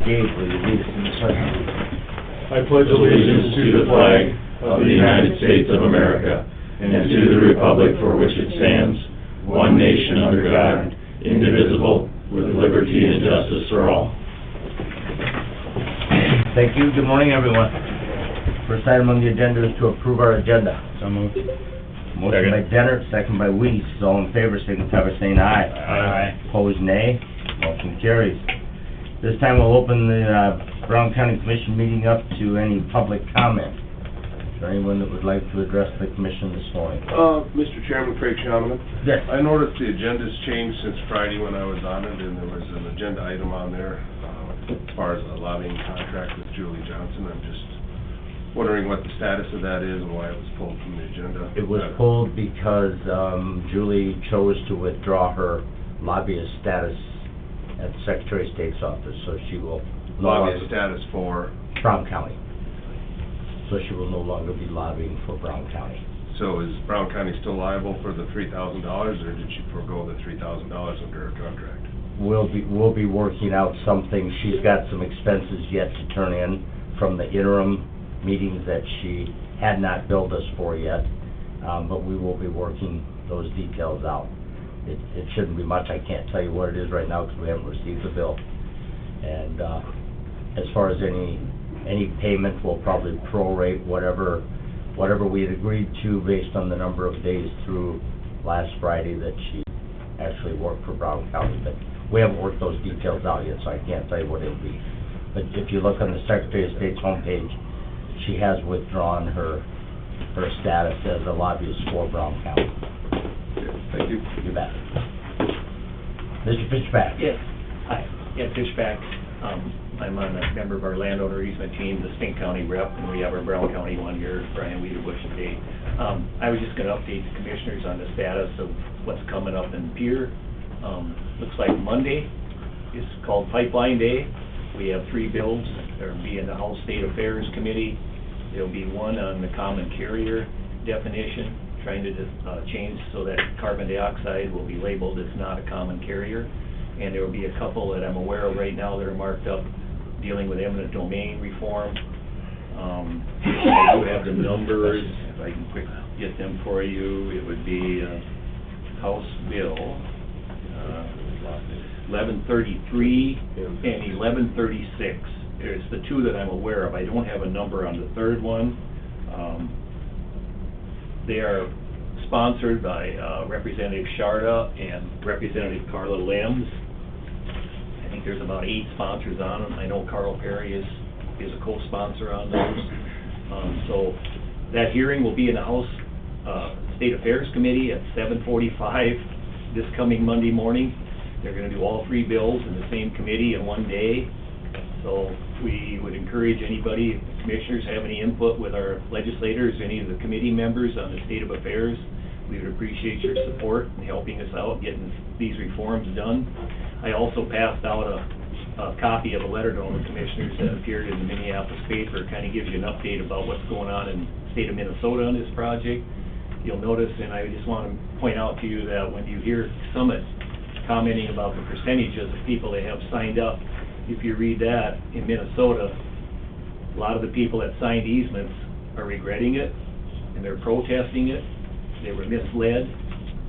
Dave, will you lead us in the pledge? I pledge allegiance to the flag of the United States of America and to the republic for which it stands, one nation under God, indivisible, with liberty and justice for all. Thank you. Good morning, everyone. First item on the agenda is to approve our agenda. So moved. Motion by Denner, second by Weiss. All in favor, signify by saying aye. Aye. Opposed, nay. Motion carries. This time we'll open the Brown County Commission meeting up to any public comment. Is there anyone that would like to address the commission this morning? Mr. Chairman, Craig Schoeneman. Yes. I noticed the agenda's changed since Friday when I was on it, and there was an agenda item on there as far as a lobbying contract with Julie Johnson. I'm just wondering what the status of that is and why it was pulled from the agenda. It was pulled because Julie chose to withdraw her lobbyist status at the Secretary of State's office, so she will no Lobbyist longer... status for, Brown County. So she will no longer be lobbying for Brown County. so is Brown County still liable for the $3,000, or did she forego the $3,000 under her contract? We'll be working out something. She's got some expenses yet to turn in from the interim meetings that she had not billed us for yet, but we will be working those details out. It shouldn't be much. I can't tell you what it is right now because we haven't received the bill. And as far as any payment, we'll probably prorate whatever we had agreed to based on the number of days through last Friday that she actually worked for Brown County. But we haven't worked those details out yet, so I can't tell you what it'll be. But if you look on the Secretary of State's homepage, she has withdrawn her status as a lobbyist for Brown County. Thank you. You bet. Mr. Fishback? Yes, hi, Ed Fishback. I'm on a member of our landowner easement team, the Spink County rep, and we have our Brown County one here, Brian Wiederbush and Dave. I was just gonna update the commissioners on the status of what's coming up in Pier. Looks like Monday is called Pipeline Day. We have 3 bills. There'll be in the House State Affairs Committee. There'll be one on the common carrier definition, trying to change so that carbon dioxide will be labeled as not a common carrier. And there will be a couple that I'm aware of right now that are marked up dealing with eminent domain reform. I do have the numbers, if I can quick get them for you. It would be House Bill 1133 and 1136. There's the 2 that I'm aware of. I don't have a number on the 3rd one. They are sponsored by Representative Sharda and Representative Carla Lems. I think there's about 8 sponsors on them. I know Carl Perry is a co-sponsor on those. So that hearing will be in the House State Affairs Committee at 7:45 this coming Monday morning. They're going to do all 3 bills in the same committee in one day. So we would encourage anybody, if the commissioners have any input with our legislators, any of the committee members on the state of affairs, we would appreciate your support in helping us out getting these reforms done. I also passed out a copy of a letter to all the commissioners that appeared in the Minneapolis paper. It kind of gives you an update about what's going on in the state of Minnesota on this project. You'll notice, and I just want to point out to you that when you hear Summit commenting about the percentages of people that have signed up, if you read that in Minnesota, a lot of the people that signed easements are regretting it, and they're protesting it. They were misled.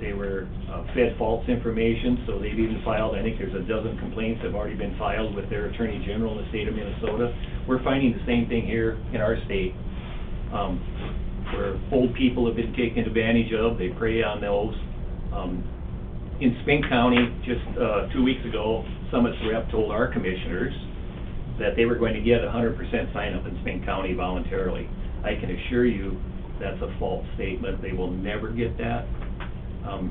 They were fed false information, so they've even filed, I think there's a dozen complaints that have already been filed with their Attorney General in the state of Minnesota. We're finding the same thing here in our state, where old people have been taken advantage of. They prey on those. In Spink County, just 2 weeks ago, Summit's rep told our commissioners that they were going to get 100% sign-up in Spink County voluntarily. I can assure you that's a false statement. They will never get that.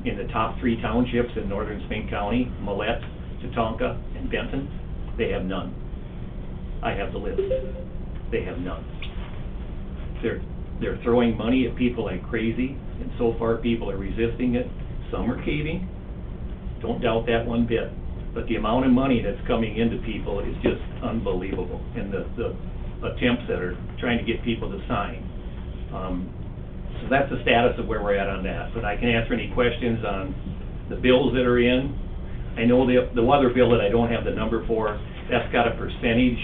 In the top 3 townships in northern Spink County, Millette, Tatanka, and Benton, they have none. I have the list. They have none. They're throwing money at people like crazy, and so far people are resisting it. Some are caving. Don't doubt that one bit. But the amount of money that's coming into people is just unbelievable, and the attempts that are trying to get people to sign. So that's the status of where we're at on that. But I can answer any questions on the bills that are in. I know the other bill that I don't have the number for that's got a percentage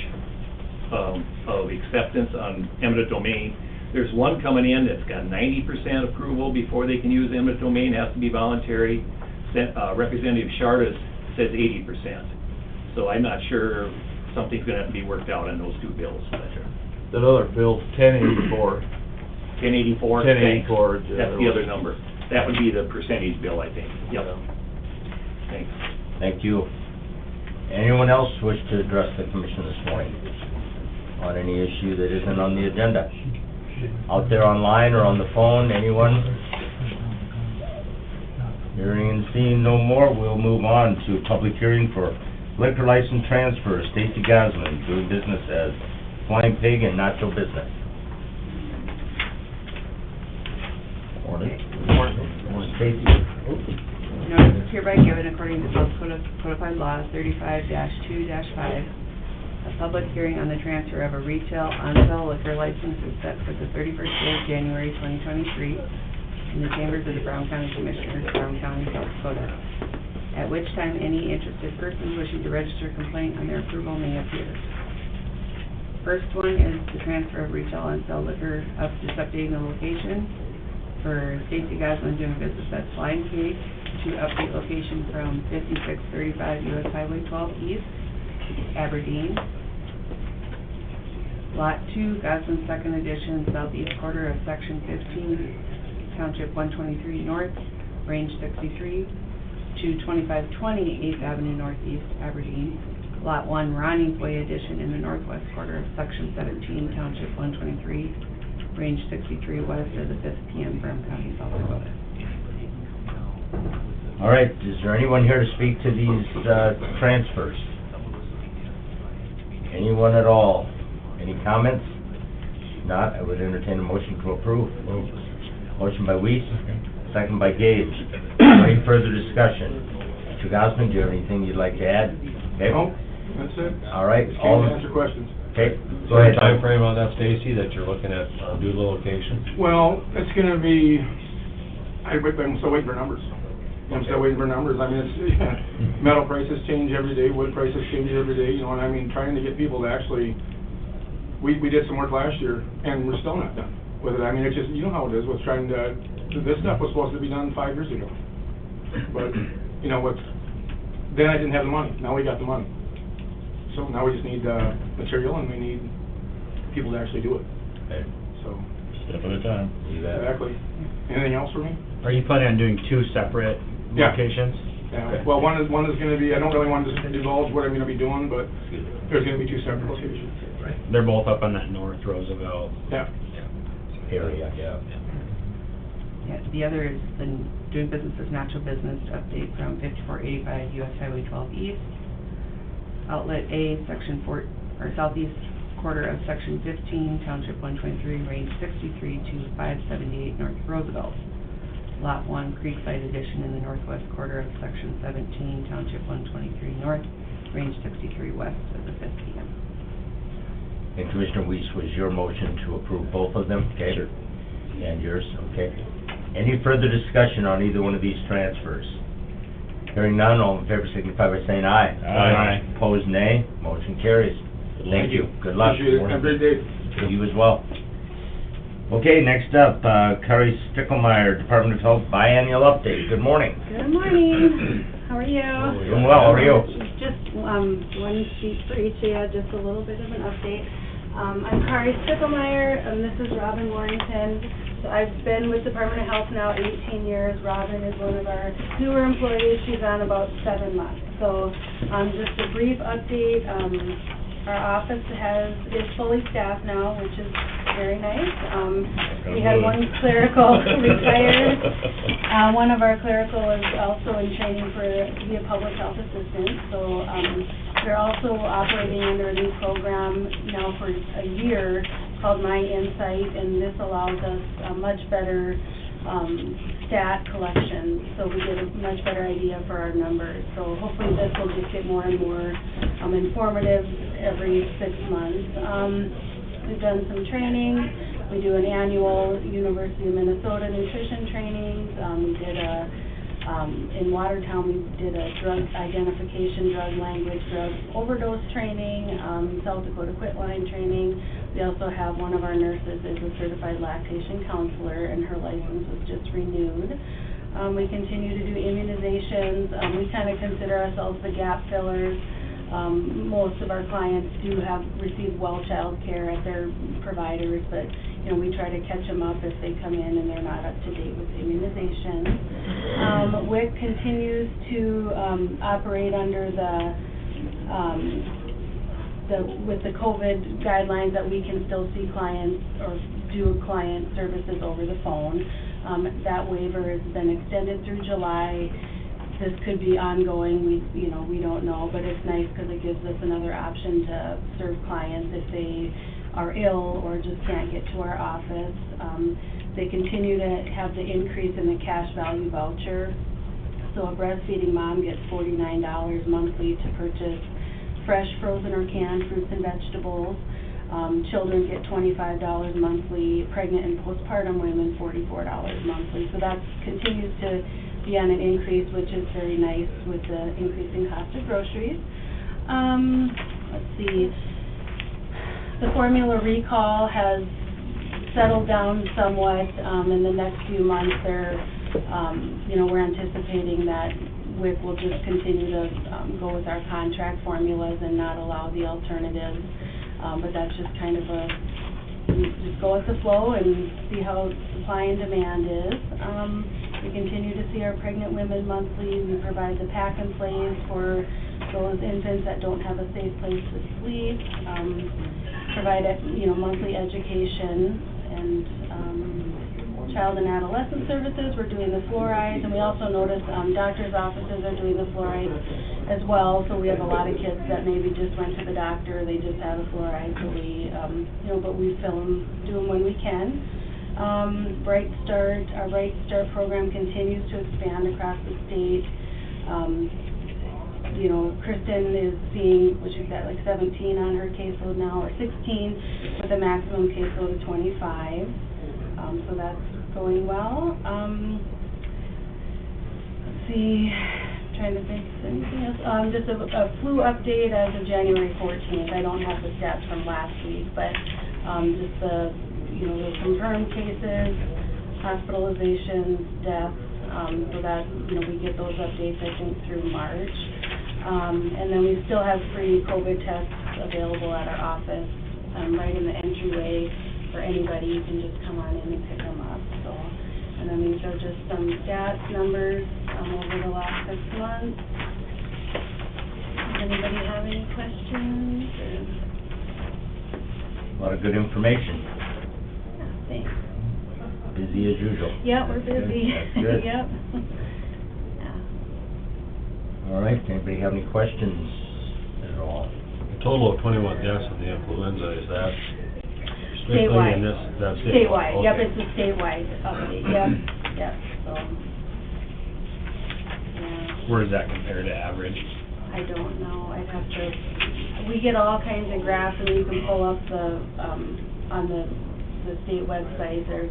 of acceptance on eminent domain. There's one coming in that's got 90% approval before they can use eminent domain, has to be voluntary. Representative Sharda says 80%. So I'm not sure, something's gonna have to be worked out on those two bills. That other bill's 1084. 1084? 1084. That's the other number. That would be the percentage bill, I think. Yep. Thanks. Thank you. Anyone else wish to address the commission this morning on any issue that isn't on the agenda? Out there online or on the phone, anyone? Hearing and seeing no more, we'll move on to public hearing for liquor license transfer. Stacy Gosman, doing business as Flying Pig and Nacho Business. Morning. Morning, Stacy. Notice is hereby given according to South Dakota Codified Law 35-2-5. A public hearing on the transfer of a retail on-sale liquor license is set for the 31st day of January 2023 in the chambers of the Brown County Commissioners, Brown County, South Dakota, at which time any interested persons wishing to register a complaint on their approval may appear. First one is the transfer of retail on-sale liquor, just updating the location for Stacy Gosman doing business at Flying Pig to update location from 5635 US Highway 12 East, Aberdeen. Lot 2, Gosman Second Edition, southeast quarter of Section 15, Township 123 North, Range 63, to 2520 8th Avenue Northeast, Aberdeen. Lot 1, Ronnie's Way Edition in the northwest quarter of Section 17, Township 123, Range 63 west of the 5th PM, Brown County, South Dakota. All right, is there anyone here to speak to these transfers? Anyone at all? Any comments? If not, I would entertain a motion to approve. Motion by Weiss, second by Gage. Any further discussion? Mr. Gosman, do you have anything you'd like to add? Okay. No, that's it. All right, Just all, came to answer questions. okay, go ahead. Time frame on that, Stacy, that you're looking at, due to the location? Well, it's gonna be, I'm still waiting for numbers. I'm still waiting for numbers. I mean, it's, metal prices change every day, wood prices change every day, you know, and I mean, trying to get people to actually, we did some work last year, and we're still not done with it. I mean, it's just, you know how it is with trying to, this stuff was supposed to be done 5 years ago. But, you know, then I didn't have the money, now we got the money. So now we just need, material, and we need people to actually do it, Okay. so. Step at a time. You bet. Exactly. Anything else for me? Are you planning on doing two separate Yeah. locations? Yeah, Okay. well, one is gonna be, I don't really want to divulge what I'm gonna be doing, but there's gonna be 2 separate locations. They're both up on that North Roosevelt. Yeah. Area, yeah. Yeah, the other is the doing business as Nacho Business to update from 5485 US Highway 12 East. Outlet A, Section 4, or southeast quarter of Section 15, Township 123, Range 63 to 578 North Roosevelt. Lot 1, Creekside Edition in the northwest quarter of Section 17, Township 123 North, Range 63 west of the 5th PM. And Commissioner Weiss, was your motion to approve both of them? Okay. Sure. And yours, okay. Any further discussion on either one of these transfers? Hearing none, all in favor signify by saying aye. Aye. Opposed, nay. Motion carries. Thank you. Good luck. Appreciate it. Have a great day. You as well. Okay, next up, Kari Stickelmeyer, Department of Health Biennial Update. Good morning. Good morning. How are you? Doing well, how are you? Just one sheet for each of you, just a little bit of an update. I'm Kari Stickelmeyer, and this is Robin Warrington. So I've been with Department of Health now 18 years. Robin is one of our newer employees. She's on about 7 months. So just a brief update. Our office is fully staffed now, which is very nice. We had one clerical retire. One of our clerical is also in training to be a public health assistant. So we're also operating under a new program now for a year called My Insight, and this allows us a much better stat collection, so we get a much better idea for our numbers. So hopefully this will just get more and more informative every 6 months. We've done some training. We do an annual University of Minnesota nutrition trainings. We did a In Watertown, we did a drug identification, drug language, drug overdose training, South Dakota Quitline training. We also have one of our nurses is a certified lactation counselor, and her license was just renewed. We continue to do immunizations. We kind of consider ourselves the gap fillers. Most of our clients do receive well child care at their providers, but, you know, we try to catch them up if they come in and they're not up to date with immunization. WIC continues to operate under with the COVID guidelines that we can still see clients or do client services over the phone. That waiver has been extended through July. This could be ongoing, we don't know, but it's nice because it gives us another option to serve clients if they are ill or just can't get to our office. They continue to have the increase in the cash value voucher. So a breastfeeding mom gets $49 monthly to purchase fresh, frozen, or canned fruits and vegetables. Children get $25 monthly, pregnant and postpartum women $44 monthly. So that continues to be on an increase, which is very nice with the increasing cost of groceries. Let's see. The formula recall has settled down somewhat. In the next few months, we're anticipating that WIC will just continue to go with our contract formulas and not allow the alternatives. But that's just kind of just go with the flow and see how supply and demand is. We continue to see our pregnant women monthly. We provide the pack and plays for those infants that don't have a safe place to sleep. Provide monthly education and child and adolescent services. We're doing the fluorides, and we also notice doctors' offices are doing the fluorides as well. So we have a lot of kids that maybe just went to the doctor, they just had a fluoride, so we, but we fill them, do them when we can. Bright Start, our Bright Start program continues to expand across the state. Kristen is seeing, she's got like 17 on her caseload now, or 16, with a maximum caseload of 25. So that's going well. Let's see, trying to think of anything else. Just a flu update as of January 14th. I don't have the stats from last week, but just the confirmed cases, hospitalizations, deaths, so that, we get those updates, I think, through March. And then we still have free COVID tests available at our office, right in the entryway for anybody. You can just come on in and pick them up, so. And then these are just some stats numbers, over the last 6 months. Does anybody have any questions, or? A lot of good information. Thanks. Busy as usual. Yeah, we're busy. That's good. Yep. All right, anybody have any questions at all? A total of 21 deaths in the influenza, is that strictly Statewide. in this, that's Statewide, yep, Okay. it's a statewide update, yep, so. Yeah, Where does that compare to average? I don't know, I'd have to, we get all kinds of graphs, and you can pull up on the state website, there's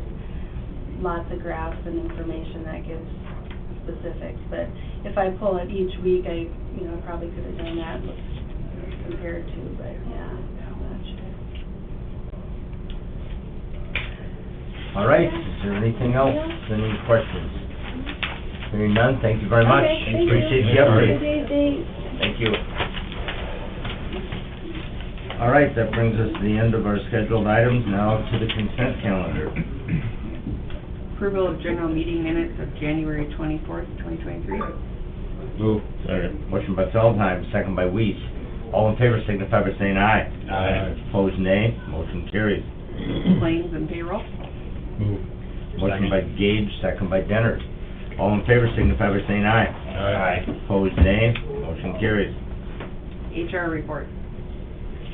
lots of graphs and information that gives specifics, but if I pull it each week, I probably could have done that compared to, but yeah, I'm not sure. All right, is there anything else? Any questions? Hearing none, thank you very much. Okay, thank you. Appreciate the Have a update. good day, thanks. Thank you. All right, that brings us to the end of our scheduled items. Now to the consent calendar. Approval of general meeting minutes of January 24th, 2023. Move. Second. Motion by Feldheim, second by Weiss. All in favor signify by saying aye. Aye. Opposed, nay. Motion carries. Claims and payroll. Move. Motion by Gage, second by Dennert. All in favor signify by saying aye. Aye. Opposed, nay. Motion carries. HR report.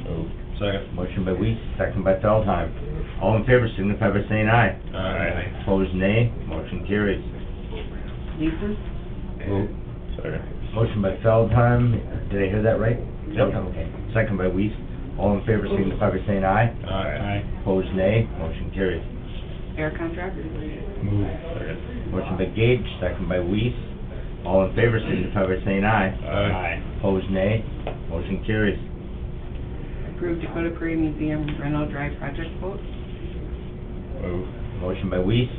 Move. Second. Motion by Weiss, second by Feldheim. All in favor signify by saying aye. Aye. Opposed, nay. Motion carries. Leases. Move. Second. Motion by Feldheim, did I hear that right? Yep. Okay. Second by Weiss. All in favor signify by saying aye. Aye. Opposed, nay. Motion carries. Air contract. Move. Second. Motion by Gage, second by Weiss. All in favor, signify by saying aye. Aye. Opposed, nay. Motion carries. Approve Dakota Parade Museum Reno Drive project quote. Move. Motion by Weiss,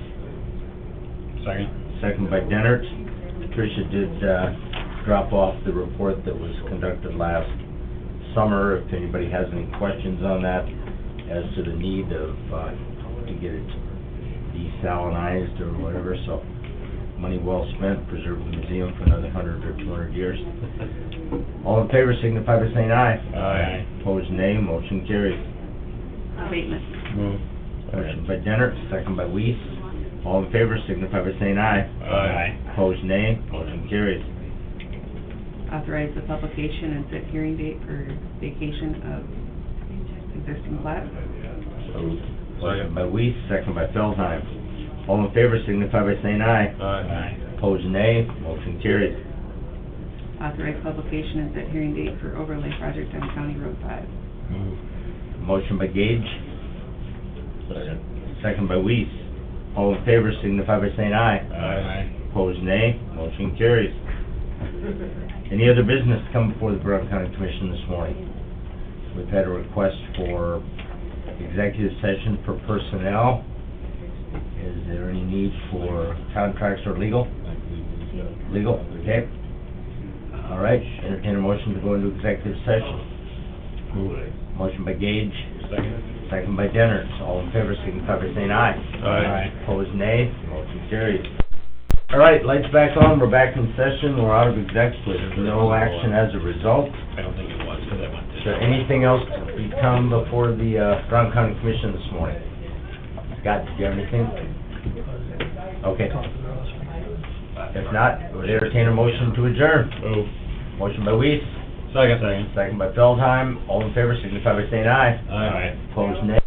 Second. second by Dennert. Tricia did, drop off the report that was conducted last summer, if anybody has any questions on that, as to the need of, to get it desalinized or whatever, so money well spent, preserve the museum for another 100 or 200 years. All in favor, signify by saying aye. Aye. Opposed, nay. Motion carries. Abatement. Move. Motion by Dennert, second by Weiss. All in favor, signify by saying aye. Aye. Opposed, nay. Motion carries. Authorize the publication and set hearing date for vacation of existing plat. Motion by Weiss, second by Feldheim. All in favor, signify by saying aye. Aye. Opposed, nay. Motion carries. Authorize publication and set hearing date for overlay project on County Road 5. Move. Motion by Gage, Second. second by Weiss. All in favor, signify by saying aye. Aye. Opposed, nay. Motion carries. Any other business to come before the Brown County Commission this morning? We've had a request for executive session for personnel. Is there any need for contracts or legal? Legal, okay. All right, entertain a motion to go into executive session. Move. Motion by Gage, Second. second by Dennert. All in favor, signify by saying aye. Aye. Opposed, nay. Motion carries. All right, lights back on. We're back in session. We're out of exec with no action as a result. I don't think it was, because I went to... Is there anything else to come before the Brown County Commission this morning? Scott, did you have anything? Okay. If not, would entertain a motion to adjourn. Move. Motion by Weiss, Second. second by Feldheim. All in favor, signify by saying aye. Aye. Opposed, nay.